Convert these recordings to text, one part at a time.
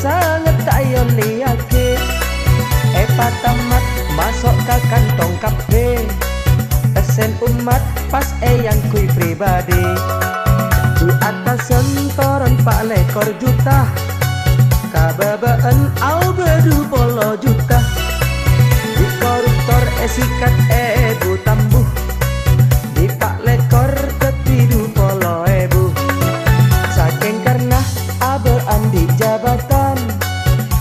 sangat tak yon liake. Tamat masuk ke kantong kafe. Esen umat pas yang kui pribadi. Di atas sentoran 4 lekor juta. Kababaan au bedu polo juta. Di koruptor sikat ebu tambuh. Di 4 lekor ketidu polo ebu. Saking karena abaan di jabatan.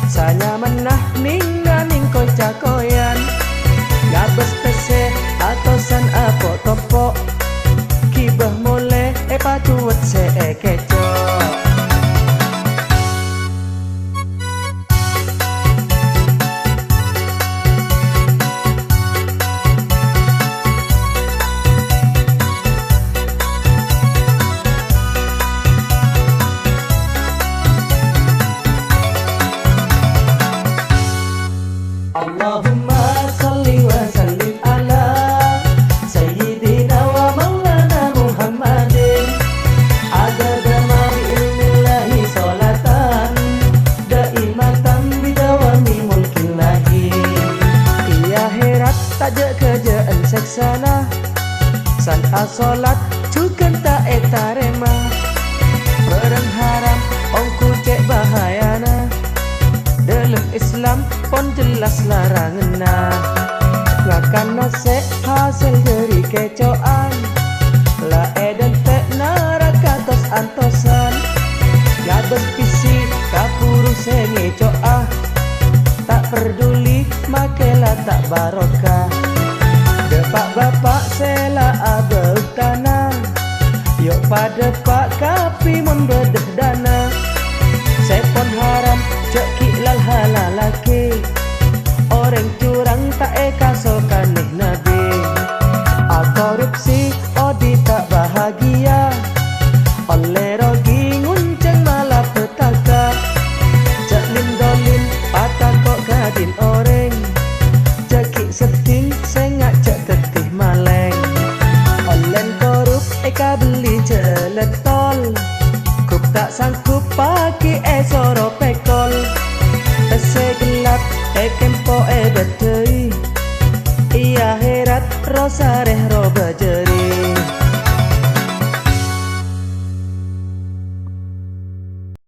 Sanya menah ning koyan. Ngabes pese atosan apok topok. Kibah mole patuwet se kecok. Allahumma salli wa sallim ala Sayyidina wa maulana Muhammadin. Adada ma bi'ilmillahi sholatan daimatan bidawami mulkillahi. Iya herat taja kerjaan seksana. Sana sholat cukan tak etarema. Perang haram ongku cek bahayana. Dalam Islam pun jelas larangan. Ngakan nase hasil dari kecoan. La edan tek naraka tos antosan. Ngabes pisi kapuru senge coah. Tak peduli makela tak barokah. Depak bapak sela abel tanah. Yuk pada pak kapi mun bedeh dana. Sepon haram cek kilal halalake. Orang curang tak kasokan nih nabi. Korupsi odi tak bahagia. Oleh rogi ngunceng malah petaka. Cek lindolin patah kok gadin orang. Cekik seting sengak cek tetih maleng. Olen korup beli celetol. Kup tak sanggup pagi soro pekol. Tese gelap kempo betei. Iya herat rosareh ro bejeri.